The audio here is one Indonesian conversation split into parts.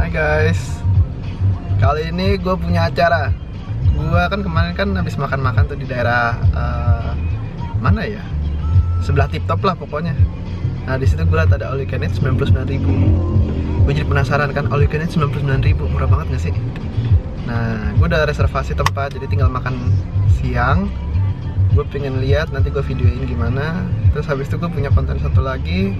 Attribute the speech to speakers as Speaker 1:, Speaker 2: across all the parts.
Speaker 1: Hai guys, kali ini gue punya acara. Gue kan kemarin kan habis makan-makan tuh di daerah mana ya? Sebelah Tip Top lah pokoknya. Nah di situ gue liat ada all you can eat 99.000. Gue jadi penasaran kan, all you can eat 99.000 murah banget gak sih? Nah gue udah reservasi tempat, jadi tinggal makan siang. Gue pengen lihat, nanti gue videoin gimana. Terus habis itu gue punya konten satu lagi,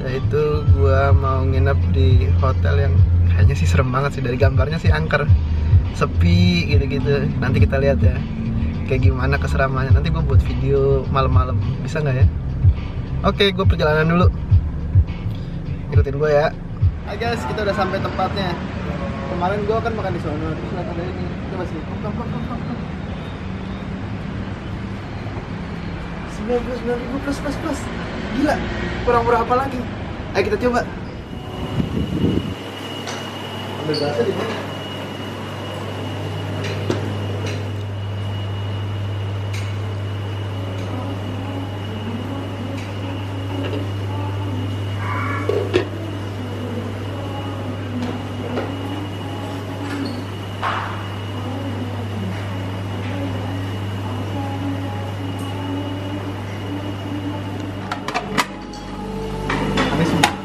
Speaker 1: yaitu gue mau nginep di hotel yang kayaknya sih serem banget sih, dari gambarnya sih angker, sepi gitu-gitu. Nanti kita lihat ya kayak gimana keseramannya. Nanti gue buat video malam-malam, bisa nggak ya? Oke, gue perjalanan dulu, ikutin gue ya. Hai guys, kita udah sampai tempatnya. Kemarin gue kan makan di sana, terus lihat ada ini. Coba sih, 99.000 plus. Gila, kurang berapa lagi? Ayo kita coba. Ambil bahasa di mana?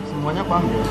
Speaker 1: Semuanya paham ya?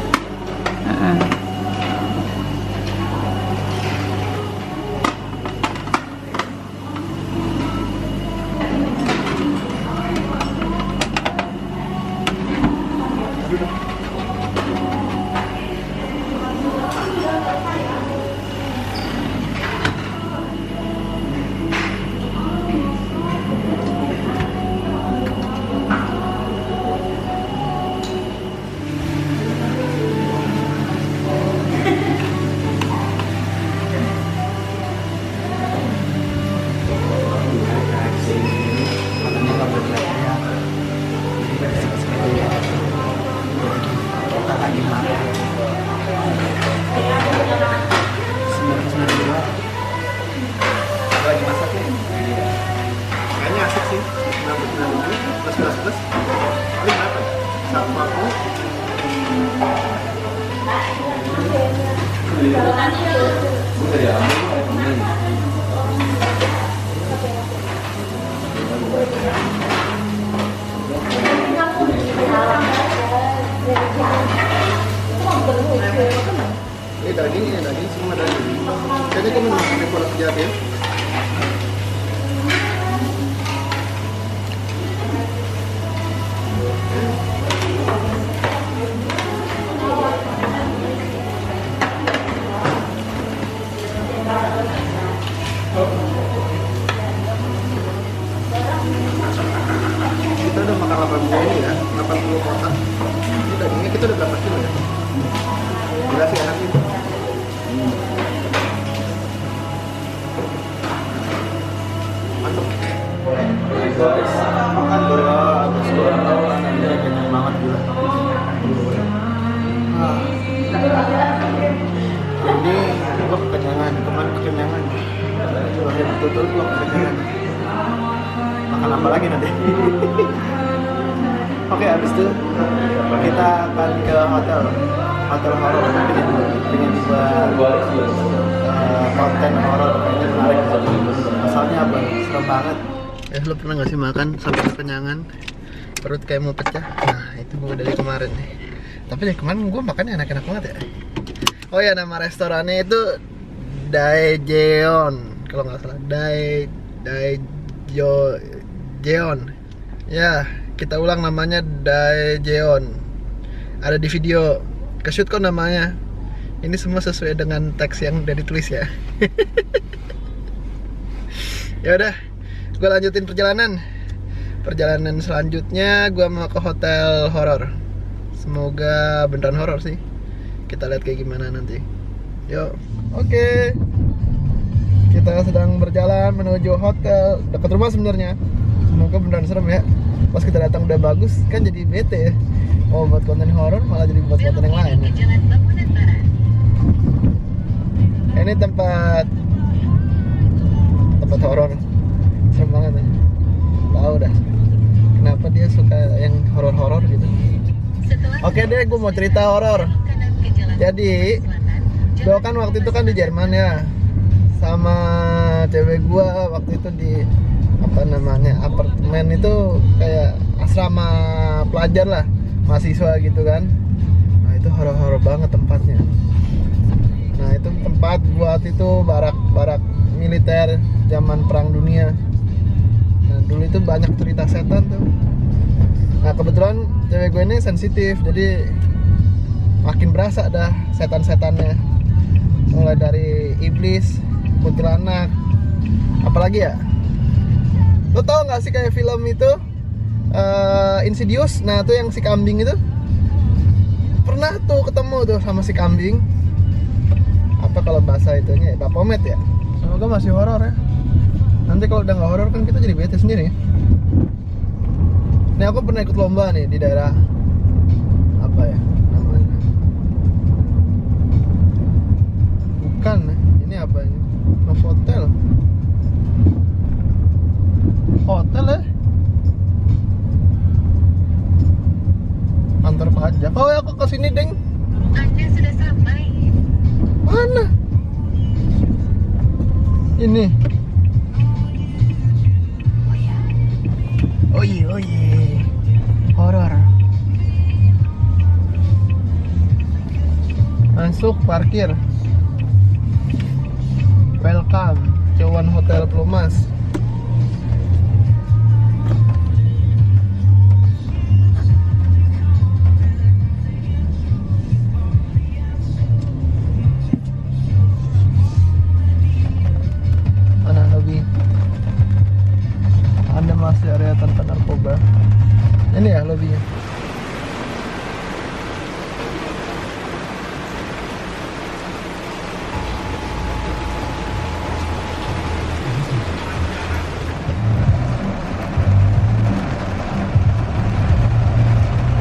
Speaker 1: Lagi masak nih, kayaknya asik sih. 99.000 plus paling berapa ya? 150. Ini daging, semua daging. Kayaknya kamu makan di Pondok Jati ya? Kita udah makan 80 ini ya, 80 kotak. Ini dagingnya kita udah berapa kilo ya? Gila sih enak sih. Mantap. Guys, makan dulu. Abis gue tahu anaknya kenyang banget gila. Ini gue kekenyangan, kemarin kekenyangan. Betul-betul gue kekenyangan. Makan apa lagi nanti? Oke, abis itu kita akan ke hotel horor. Pengen buat konten horor, kayaknya menarik. Masalahnya apa? Serem banget. Lo pernah nggak sih makan sampai kekenyangan, perut kayak mau pecah? Nah itu gue dari kemarin nih. Tapi dari kemarin gue makannya enak-enak banget ya. Oh ya, nama restorannya itu Daejeon kalau nggak salah. Daejeon. Ya, kita ulang namanya Daejeon. Ada di video. Ke-shoot kok namanya. Ini semua sesuai dengan teks yang udah ditulis ya. Ya udah, gue lanjutin perjalanan. Perjalanan selanjutnya gue mau ke hotel horor. Semoga beneran horor sih. Kita lihat kayak gimana nanti. Yuk, oke. Kita sedang berjalan menuju hotel dekat rumah sebenarnya. Semoga beneran serem ya. Pas kita datang udah bagus, kan jadi bete ya. Oh, buat konten horor malah jadi buat konten yang lain ya. Ini tempat horor, serem banget ya. Tahu dah kenapa dia suka yang horor-horor gitu. Oke deh, gue mau cerita horor. Jadi Gua kan waktu itu kan di Jerman ya, sama cewek gua waktu itu di apa namanya apartemen itu kayak asrama pelajar lah, mahasiswa gitu kan. Nah itu horor-horor banget tempatnya. Nah itu tempat buat itu barak militer zaman perang dunia. Nah dulu itu banyak cerita setan tuh. Nah kebetulan cewek gue ini sensitif, jadi makin berasa dah setan-setannya. Mulai dari iblis, kuntilanak, apalagi ya? Lo tau nggak sih kayak film itu Insidious? Nah tuh yang si kambing itu pernah tuh ketemu tuh sama si kambing. Apa kalau bahasa itunya Baphomet ya? Semoga masih horor ya. Nanti kalau udah nggak horor kan kita jadi bete sendiri. Nih aku pernah ikut lomba nih di daerah apa ya namanya? Bukan, ini apa ini? Novotel. Hotel ya? Kantor pajak. Oh ya aku kesini deng.
Speaker 2: Anda sudah sampai.
Speaker 1: Mana? Ini. Oh iya. Horor. Masuk parkir. Welcome, Cowan Hotel Plumas. Mana lobby? Anda masih area tanpa narkoba. Ini ya lobbynya.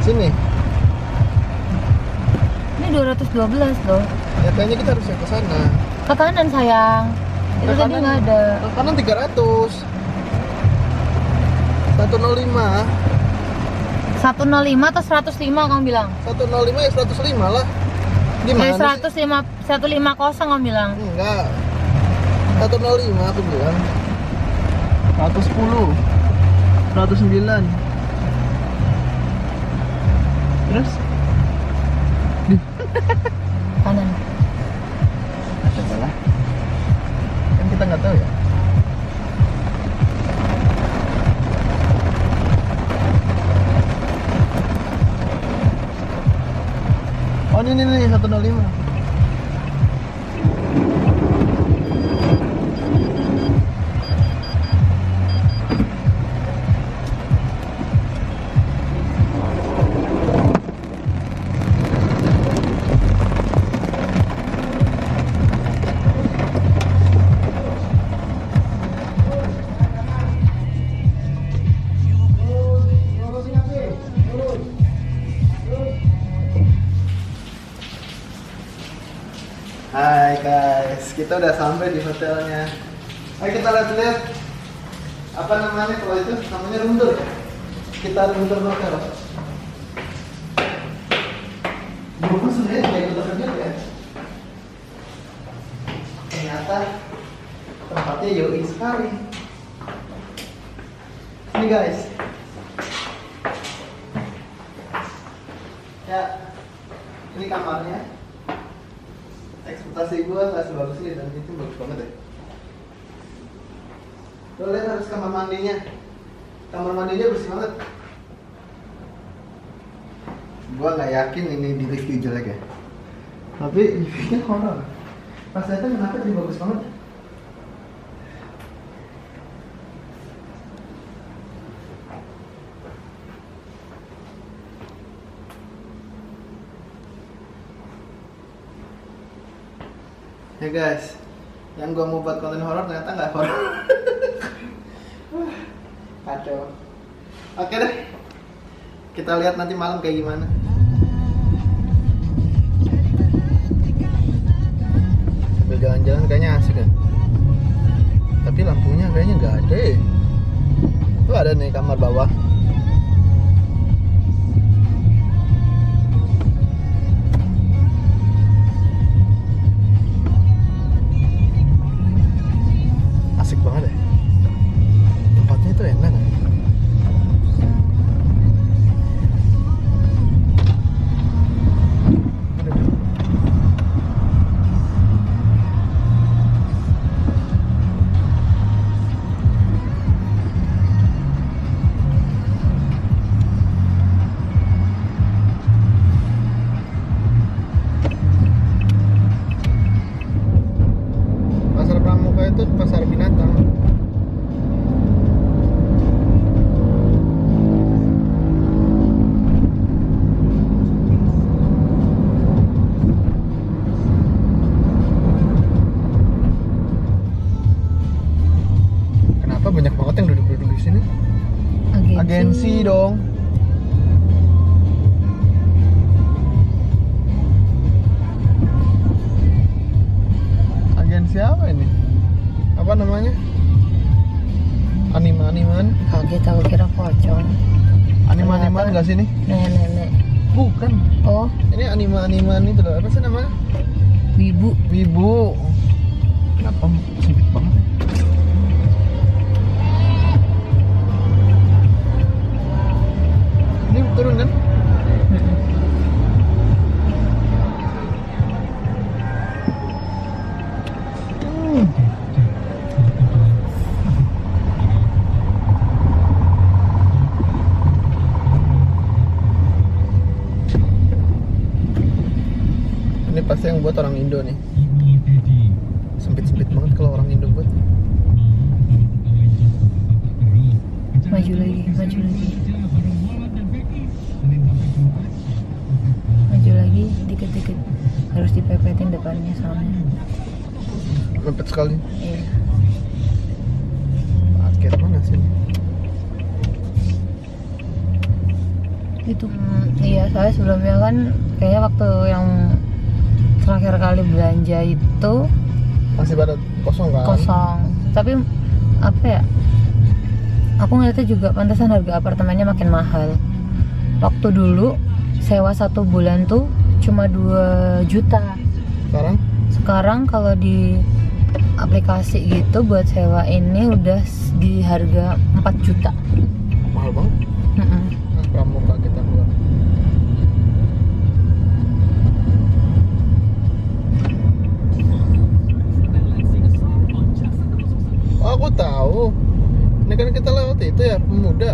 Speaker 1: Sini.
Speaker 2: Ini 212 loh.
Speaker 1: Ya kayaknya kita harus ke sana.
Speaker 2: Ke kanan sayang. Itu
Speaker 1: Ke
Speaker 2: tadi
Speaker 1: kanan.
Speaker 2: nggak ada.
Speaker 1: Ke kanan 300. 105.
Speaker 2: 105 atau 105 kamu bilang?
Speaker 1: 105 ya 105 lah. Gimana sih?
Speaker 2: 105 150 kamu bilang.
Speaker 1: Enggak. 105 aku bilang. 110. 109. Terus?
Speaker 2: Kanan.
Speaker 1: Coba lah. Kan kita nggak tahu ya. Oh ini 105. Hai guys, kita udah sampai di hotelnya. Ayo kita lihat-lihat apa namanya kalau itu namanya room tour. Kita room tour hotel. Bukan sebenarnya kayak gitu kerja ya. Ternyata tempatnya yoi sekali. Ini guys. Ya, ini kamarnya. Ekspektasi gue nggak sebagus ini dan itu bagus banget ya. Lo lihat harus kamar mandinya. Kamar mandinya bersih banget. Gue nggak yakin ini di review jelek ya. Tapi reviewnya horor. Pas datang kenapa jadi bagus banget? Ya guys, yang gua mau buat konten horor ternyata nggak horor. Kacau. Oke deh, kita lihat nanti malam kayak gimana. Sambil jalan-jalan kayaknya asik ya. Tapi lampunya kayaknya nggak ada. Tuh ada nih kamar bawah. agensi dong. Agensi apa ini? Apa namanya? Anima-animan?
Speaker 2: Kaget, aku kira pocong.
Speaker 1: Anima-animan nggak sih ini?
Speaker 2: Nenek-nenek.
Speaker 1: Bukan.
Speaker 2: Oh,
Speaker 1: Ini anima-animan itu loh. Apa sih namanya?
Speaker 2: wibu.
Speaker 1: Wibu. Kenapa sempit banget ya? Ini turun kan? Ini pasti yang buat orang Indo nih. Sempit-sempit banget kalau orang Indo buat.
Speaker 2: Maju lagi, maju lagi. Maju lagi, dikit-dikit. Harus dipepetin depannya soalnya.
Speaker 1: Mepet sekali.
Speaker 2: Iya.
Speaker 1: Akhir mana sih?
Speaker 2: Itu iya, saya sebelumnya kan kayaknya waktu yang terakhir kali belanja itu
Speaker 1: Masih pada kosong kan?
Speaker 2: kosong. Tapi apa ya? Aku ngeliatnya juga pantesan harga apartemennya makin mahal. Waktu dulu sewa 1 bulan tuh cuma 2 juta. Sekarang kalau di aplikasi gitu buat sewa ini udah di harga 4 juta.
Speaker 1: Mahal banget.
Speaker 2: Mm-mm.
Speaker 1: Nah, pramuka kita keluar. Oh, aku tahu. Ini kan kita lewat itu ya, Pemuda.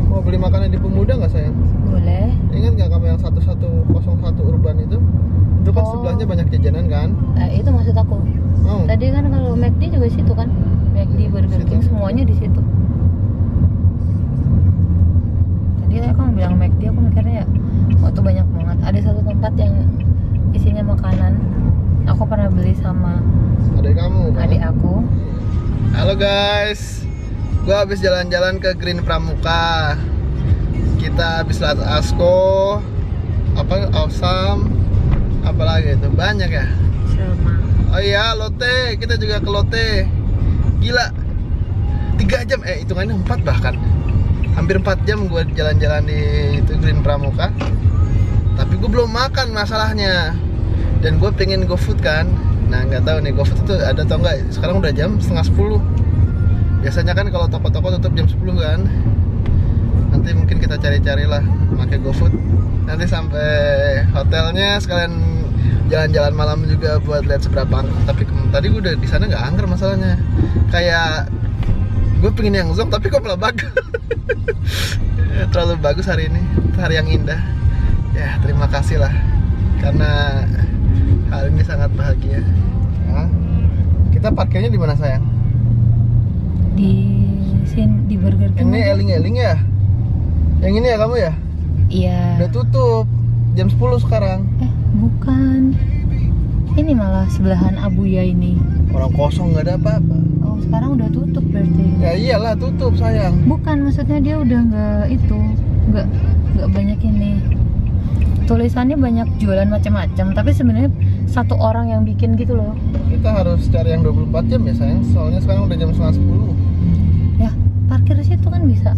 Speaker 1: Mau beli makanan di Pemuda nggak sayang?
Speaker 2: Boleh.
Speaker 1: Ingat nggak kamu yang 1101 Urban itu? Itu kan
Speaker 2: Oh.
Speaker 1: sebelahnya banyak jajanan kan?
Speaker 2: Itu maksud aku.
Speaker 1: Oh.
Speaker 2: Tadi kan kalau McD juga situ kan, McD, Burger
Speaker 1: Situ.
Speaker 2: King semuanya di situ. Tadi aku bilang McD, aku mikirnya ya, waktu banyak banget. Ada satu tempat yang isinya makanan. Aku pernah beli sama
Speaker 1: Adik kamu kan?
Speaker 2: adik aku.
Speaker 1: Halo guys, gua habis jalan-jalan ke Green Pramuka. Kita habis lihat Asko, apa Awesome, apalagi itu banyak ya.
Speaker 2: Sama.
Speaker 1: Oh iya, Lotte, kita juga ke Lotte. Gila, 3 jam, hitungannya 4 bahkan. Hampir 4 jam gue jalan-jalan di itu Green Pramuka. Tapi gue belum makan masalahnya. Dan gue pengen GoFood kan. Nah nggak tahu nih GoFood itu ada atau enggak. Sekarang udah jam setengah 10. Biasanya kan kalau toko-toko tutup jam 10 kan. Nanti mungkin kita cari-cari lah pakai GoFood. Nanti sampai hotelnya sekalian jalan-jalan malam juga buat lihat seberapa. Tapi tadi gue udah di sana nggak angker masalahnya. Kayak gue pengen yang zonk tapi kok malah bagus. Terlalu bagus hari ini, hari yang indah. Ya terima kasih lah karena hari ini sangat bahagia. Nah, kita parkirnya di mana sayang?
Speaker 2: Di sini di Burger King.
Speaker 1: Ini
Speaker 2: aja.
Speaker 1: eling-eling ya? Yang ini ya kamu ya?
Speaker 2: Iya.
Speaker 1: Udah tutup jam 10 sekarang.
Speaker 2: Bukan. Ini malah sebelahan Abuya ini.
Speaker 1: Orang kosong nggak ada apa-apa.
Speaker 2: Oh, sekarang udah tutup berarti.
Speaker 1: Ya iyalah tutup sayang.
Speaker 2: Bukan, maksudnya dia udah nggak banyak ini. Tulisannya banyak jualan macam-macam, tapi sebenarnya satu orang yang bikin gitu loh.
Speaker 1: Kita harus cari yang 24 jam ya sayang. Soalnya sekarang udah jam setengah 10.
Speaker 2: Ya, parkir di situ kan bisa.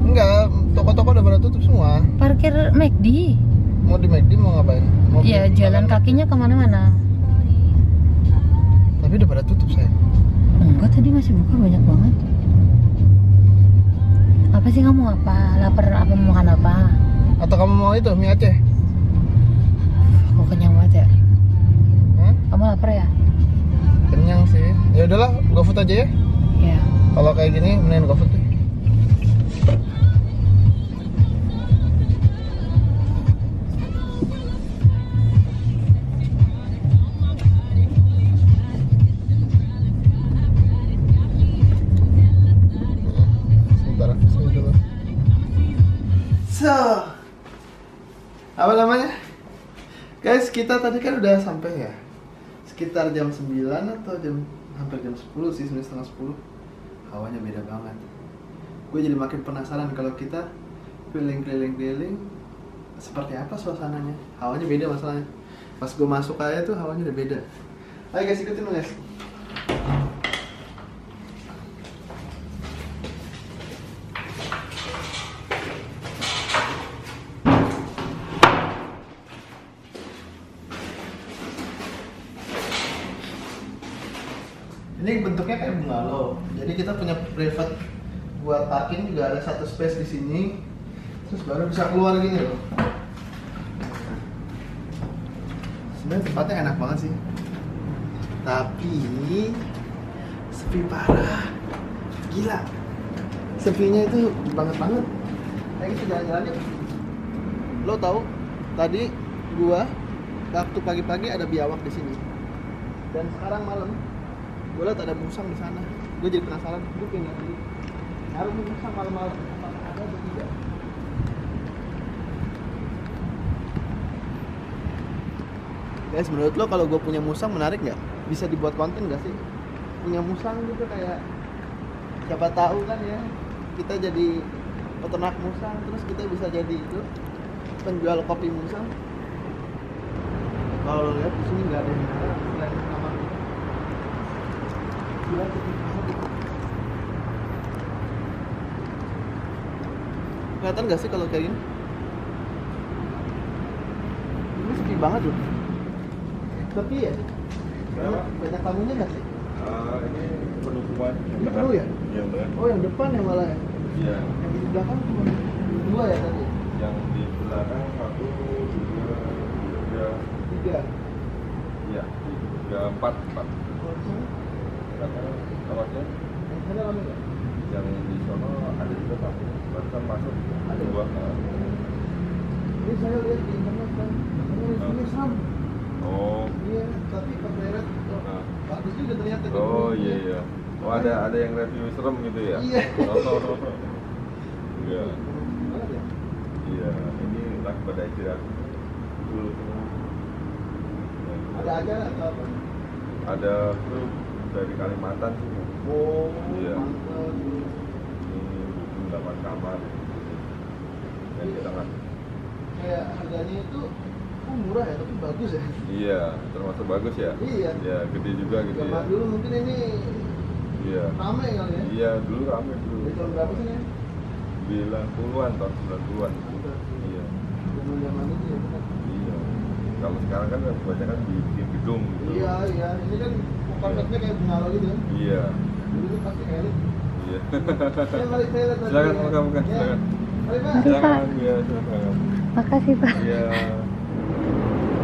Speaker 1: Enggak, toko-toko udah pada tutup semua.
Speaker 2: Parkir McD.
Speaker 1: Mau di McD mau ngapain? Mau
Speaker 2: Iya,
Speaker 1: beli
Speaker 2: jalan
Speaker 1: makanan?
Speaker 2: kakinya kemana-mana.
Speaker 1: Tapi udah pada tutup sayang.
Speaker 2: Enggak, tadi masih buka banyak banget. Apa sih kamu apa? Lapar apa mau makan apa?
Speaker 1: Atau kamu mau itu mie Aceh?
Speaker 2: Aku kenyang banget ya.
Speaker 1: Hah?
Speaker 2: Kamu lapar ya?
Speaker 1: Kenyang sih. Ya udahlah, GoFood aja ya.
Speaker 2: Iya.
Speaker 1: Kalau kayak gini mending GoFood deh. Sebentar, sini dulu. So, apa namanya? Guys, kita tadi kan udah sampai ya. Sekitar jam 9 atau hampir jam 10 sih, sebenarnya setengah 10. Hawanya beda banget. gue jadi makin penasaran kalau kita keliling seperti apa suasananya. Hawanya beda masalahnya. Pas gue masuk aja tuh hawanya udah beda. Ayo guys, ikutin dong guys. Ini bentuknya kayak bungalow. Jadi kita punya private buat parking, juga ada satu space di sini. Terus baru bisa keluar gini loh. Sebenarnya tempatnya enak banget sih. Tapi sepi parah. Gila. Sepinya itu banget. Ayo kita jalan-jalan yuk. Lo tahu tadi gua waktu pagi-pagi ada biawak di sini. Dan sekarang malam gue liat ada musang di sana. Gue jadi penasaran, gue pengen lihat dulu. Harus musang malam-malam, apakah ada atau tidak? Guys, menurut lo kalau gue punya musang menarik nggak? Bisa dibuat konten nggak sih? Punya musang gitu kayak, siapa tahu kan ya, kita jadi peternak musang, terus kita bisa jadi itu penjual kopi musang. Kalau lo lihat di sini nggak ada yang ada selain kamar kita. Gila, sepi banget. Kelihatan nggak sih kalau kayak gini? Ini sepi banget loh. Sepi ya? Banyak tamunya nggak sih?
Speaker 3: Ini penutupan.
Speaker 1: Ini penuh ya?
Speaker 3: Iya benar.
Speaker 1: Oh, yang depan ya malah ya?
Speaker 3: Iya.
Speaker 1: Yang di belakang cuma 2 ya tadi?
Speaker 3: Yang di belakang 1, 2, 3.
Speaker 1: 3.
Speaker 3: Iya. 3, 4.
Speaker 1: Kalau di sana?
Speaker 3: Belakang kamarnya.
Speaker 1: Yang sana rame nggak?
Speaker 3: Yang di sono ada juga tamu. Barusan masuk.
Speaker 1: Ada?
Speaker 3: 2.
Speaker 1: Ini saya lihat di internet kan, katanya di sini serem.
Speaker 3: Oh.
Speaker 1: Iya, tapi pas saya lihat,
Speaker 3: Nah.
Speaker 1: bagus juga ternyata.
Speaker 3: Oh iya. Oh ada yang review serem gitu ya?
Speaker 1: Iya.
Speaker 3: Oh. Iya.
Speaker 1: Banget ya?
Speaker 3: Iya. Ini lagi pada istirahat dulu.
Speaker 1: Ada acara atau apa?
Speaker 3: Ada kru dari Kalimantan sih.
Speaker 1: Oh,
Speaker 3: Iya.
Speaker 1: mantap.
Speaker 3: Ini buku 8 kamar. Yang kita nggak.
Speaker 1: Kayak harganya itu murah ya, tapi bagus ya.
Speaker 3: Iya, termasuk bagus ya.
Speaker 1: Iya.
Speaker 3: Ya, gede juga gitu ya.
Speaker 1: Zaman dulu mungkin ini
Speaker 3: Iya.
Speaker 1: ramai kali ya.
Speaker 3: Iya, dulu rame dulu.
Speaker 1: Dari tahun berapa sih ya?
Speaker 3: 90-an, tahun 90-an. Iya.
Speaker 1: Zaman itu ya. Benar.
Speaker 3: Iya. Kalau sekarang kan kebanyakan bikin gedung gitu.
Speaker 1: Iya. Ini kan konsepnya kayak bungalow gitu kan.
Speaker 3: Iya.
Speaker 1: Dulu tuh pasti elit.
Speaker 3: Iya.
Speaker 1: Ya, mari saya lihat tadi.
Speaker 3: Silakan,
Speaker 1: Ya.
Speaker 3: silakan,
Speaker 1: Ya.
Speaker 3: silakan.
Speaker 1: Mari Pak.
Speaker 2: Mari.
Speaker 3: Silakan, ya, silakan.
Speaker 2: Makasih Pak.
Speaker 3: Iya.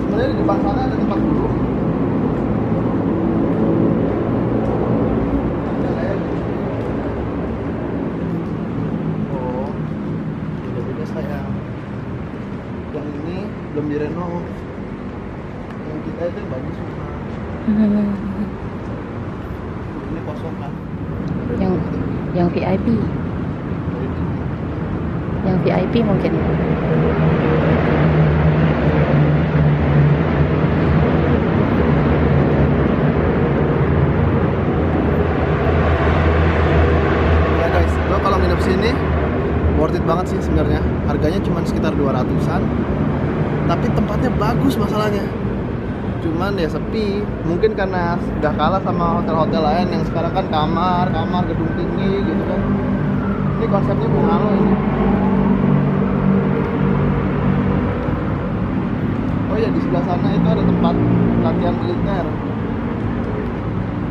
Speaker 1: Sebenarnya di depan sana ada tempat duduk. Ada kayak oh, beda-beda sayang. Yang ini belum direnov. Yang kita itu yang bagus semua. Ini kosong kan.
Speaker 2: yang VIP. Yang VIP mungkin.
Speaker 1: Ya guys, lo kalau nginep sini worth it banget sih sebenarnya. Harganya cuma sekitar 200-an. Tapi tempatnya bagus masalahnya. Cuman ya sepi. Mungkin karena udah kalah sama hotel-hotel lain yang sekarang kan kamar gedung tinggi gitu kan. Ini konsepnya bungalow ini. Oh ya, di sebelah sana itu ada tempat latihan militer.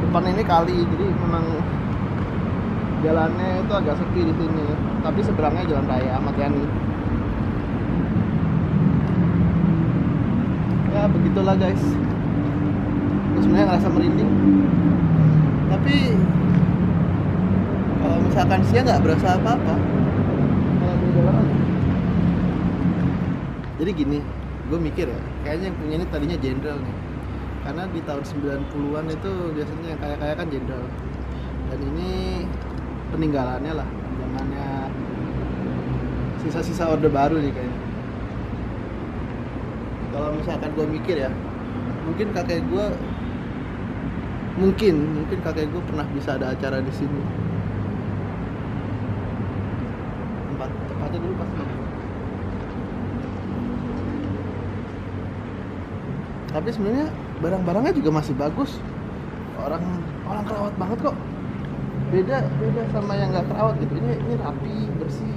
Speaker 1: Depan ini kali, jadi memang jalannya itu agak sepi di sini. Tapi seberangnya jalan raya Ahmad Yani. Ya begitulah guys. Gue sebenarnya ngerasa merinding. Tapi kalau misalkan siang nggak berasa apa-apa. Malah beda banget. Jadi gini, gue mikir ya, kayaknya yang punya ini tadinya jenderal nih. Karena di tahun 90-an itu biasanya yang kaya-kaya kan jenderal. Dan ini peninggalannya lah, zamannya sisa-sisa orde baru nih kayaknya. Kalau misalkan gue mikir ya, mungkin kakek gue mungkin kakek gue pernah bisa ada acara di sini. aja dulu pas ini. Tapi sebenarnya barang-barangnya juga masih bagus. Orang kerawat banget kok. Beda sama yang nggak kerawat gitu. Ini rapi, bersih.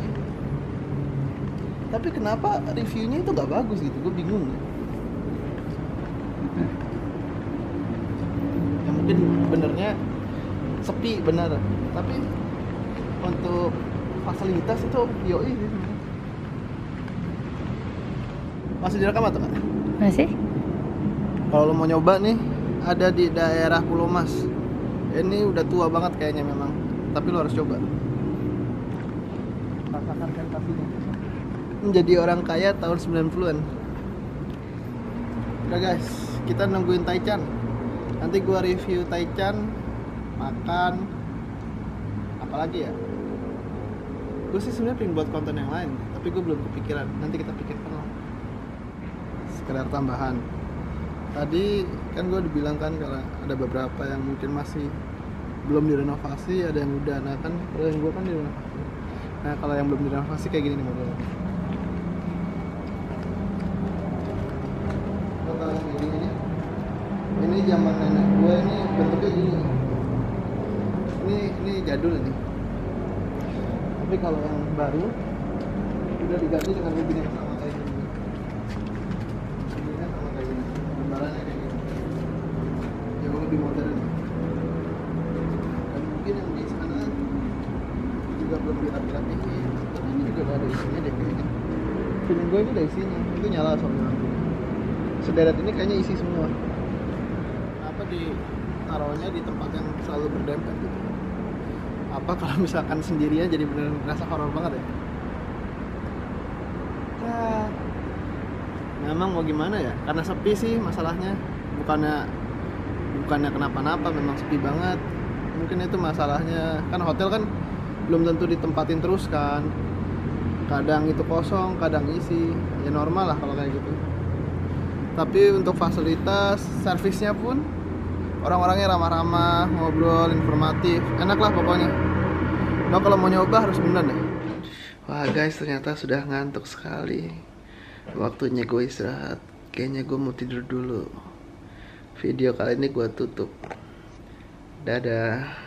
Speaker 1: Tapi kenapa reviewnya itu nggak bagus gitu? Gue bingung. Ya mungkin benernya sepi bener. Tapi untuk fasilitas itu yoi sih sebenarnya. Masih direkam atau nggak?
Speaker 2: Masih?
Speaker 1: Kalau lo mau nyoba nih, ada di daerah Pulau Mas. Ini udah tua banget kayaknya memang, tapi lo harus coba. Rasakan sensasinya. Menjadi orang kaya tahun 90-an. Udah guys, kita nungguin Taichan. Nanti gua review Taichan, makan, apalagi ya. Gue sih sebenarnya pengen buat konten yang lain, tapi gue belum kepikiran. Nanti kita pikirkan lah. Sekedar tambahan. Tadi kan gue dibilang kan kalau ada beberapa yang mungkin masih belum direnovasi, ada yang udah. Nah kan kalau yang gue kan direnovasi. Nah kalau yang belum direnovasi kayak gini nih modelnya. Kalau yang ini zaman nenek gue, ini bentuknya gini. Ini jadul nih. Tapi kalau yang baru udah diganti dengan mobil yang sama kayak gini. Mobilnya sama kayak gini. Gambarannya kayak gini. Jauh lebih modern. Dan mungkin yang di sana juga belum dirapi-rapiin. Tapi ini juga ada isinya deh kayaknya. Feeling gue ini ada isinya. Itu nyala soalnya. Sederet ini kayaknya isi semua. Apa ditaruhnya di tempat yang selalu berdempet gitu. Apa kalau misalkan sendirian jadi bener ngerasa horor banget ya. Ya memang mau gimana ya, karena sepi sih masalahnya. Bukannya kenapa-napa, memang sepi banget. Mungkin itu masalahnya. Kan hotel kan belum tentu ditempatin terus kan. Kadang itu kosong, kadang isi. Ya normal lah kalau kayak gitu. Tapi untuk fasilitas, servisnya pun orang-orangnya ramah-ramah, ngobrol, informatif, enak lah pokoknya. Lo kalau mau nyoba harus bener deh. Wah guys, ternyata sudah ngantuk sekali. Waktunya gue istirahat. Kayaknya gue mau tidur dulu. Video kali ini gue tutup. Dadah.